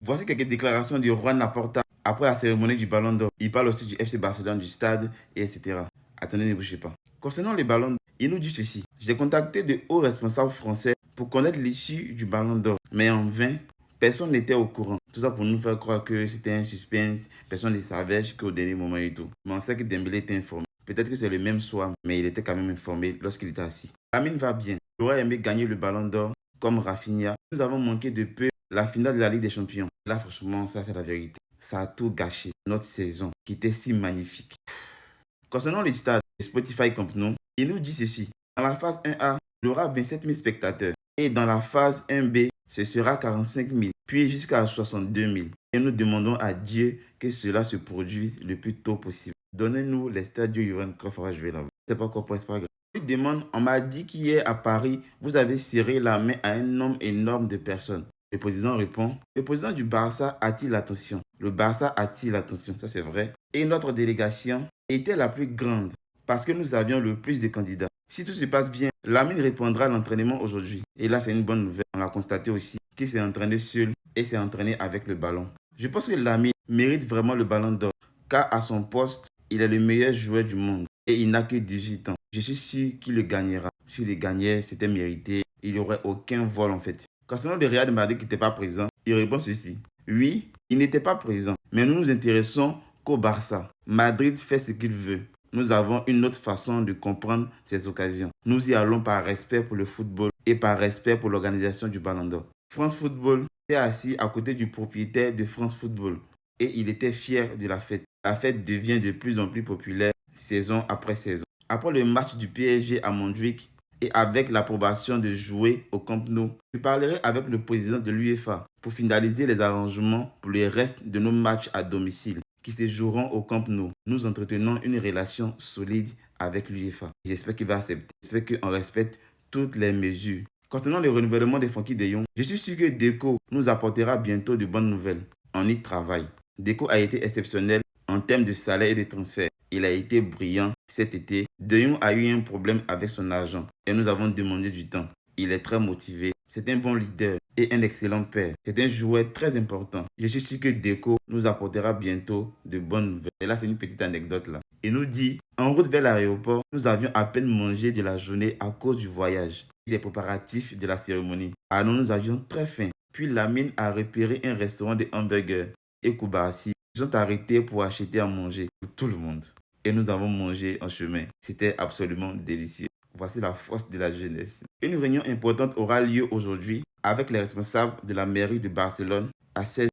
Voici quelques déclarations de Juan Laporta après la cérémonie du Ballon d'Or. Il parle aussi du FC Barcelone, du stade, et etc. Attendez, ne bougez pas. Concernant le Ballon d'Or, il nous dit ceci. J'ai contacté de hauts responsables français pour connaître l'issue du Ballon d'Or. Mais en vain, personne n'était au courant. Tout ça pour nous faire croire que c'était un suspense. Personne ne savait jusqu'au dernier moment et tout. Mais on sait que Dembélé était informé. Peut-être que c'est le même soir, mais il était quand même informé lorsqu'il était assis. Lamine va bien. J'aurais aimé gagner le Ballon d'Or comme Rafinha. Nous avons manqué de peu la finale de la Ligue des Champions. Là, franchement, ça c'est la vérité. Ça a tout gâché. Notre saison qui était si magnifique. Concernant les stades, Spotify Camp Nou, il nous dit ceci. Dans la phase 1A, il y aura 27 000 spectateurs. Et dans la phase 1B, ce sera 45 000, puis jusqu'à 62 000. Et nous demandons à Dieu que cela se produise le plus tôt possible. Donnez-nous les stades du Johan Cruyff à jouer là-bas. C'est pas quoi, c'est pas grave. Je demande, on m'a dit qu'hier à Paris, vous avez serré la main à un nombre énorme de personnes. Le président répond, le président du Barça attire l'attention. Le Barça attire l'attention, ça c'est vrai. Et notre délégation était la plus grande parce que nous avions le plus de candidats. Si tout se passe bien, Lamine répondra à l'entraînement aujourd'hui. Et là, c'est une bonne nouvelle. On l'a constaté aussi qu'il s'est entraîné seul et s'est entraîné avec le ballon. Je pense que Lamine mérite vraiment le ballon d'or car à son poste, il est le meilleur joueur du monde et il n'a que 18 ans. Je suis sûr qu'il le gagnera. S'il le gagnait, c'était mérité. Il n'y aurait aucun vol en fait. Concernant le Real de Madrid qui n'était pas présent, il répond ceci. Oui, il n'était pas présent, mais nous nous intéressons qu'au Barça. Madrid fait ce qu'il veut. Nous avons une autre façon de comprendre ces occasions. Nous y allons par respect pour le football et par respect pour l'organisation du Ballon d'Or. France Football était assis à côté du propriétaire de France Football et il était fier de la fête. La fête devient de plus en plus populaire saison après saison. Après le match du PSG à Montjuic et avec l'approbation de jouer au Camp Nou, je parlerai avec le président de l'UEFA pour finaliser les arrangements pour le reste de nos matchs à domicile qui se joueront au Camp Nou. Nous entretenons une relation solide avec l'UEFA. J'espère qu'il va accepter. J'espère qu'on respecte toutes les mesures. Concernant le renouvellement de Frenkie de Jong, je suis sûr que Deco nous apportera bientôt de bonnes nouvelles. On y travaille. Deco a été exceptionnel en termes de salaire et de transfert. Il a été brillant cet été. De Jong a eu un problème avec son agent et nous avons demandé du temps. Il est très motivé. C'est un bon leader et un excellent père. C'est un joueur très important. Je suis sûr que Deco nous apportera bientôt de bonnes nouvelles. Et là, c'est une petite anecdote là. Il nous dit, en route vers l'aéroport, nous avions à peine mangé de la journée à cause du voyage et des préparatifs de la cérémonie. Alors nous avions très faim. Puis Lamine a repéré un restaurant de hamburgers et Koubarsi. Ils sont arrêtés pour acheter à manger pour tout le monde. Et nous avons mangé en chemin. C'était absolument délicieux. Voici la force de la jeunesse. Une réunion importante aura lieu aujourd'hui avec les responsables de la mairie de Barcelone à 16h.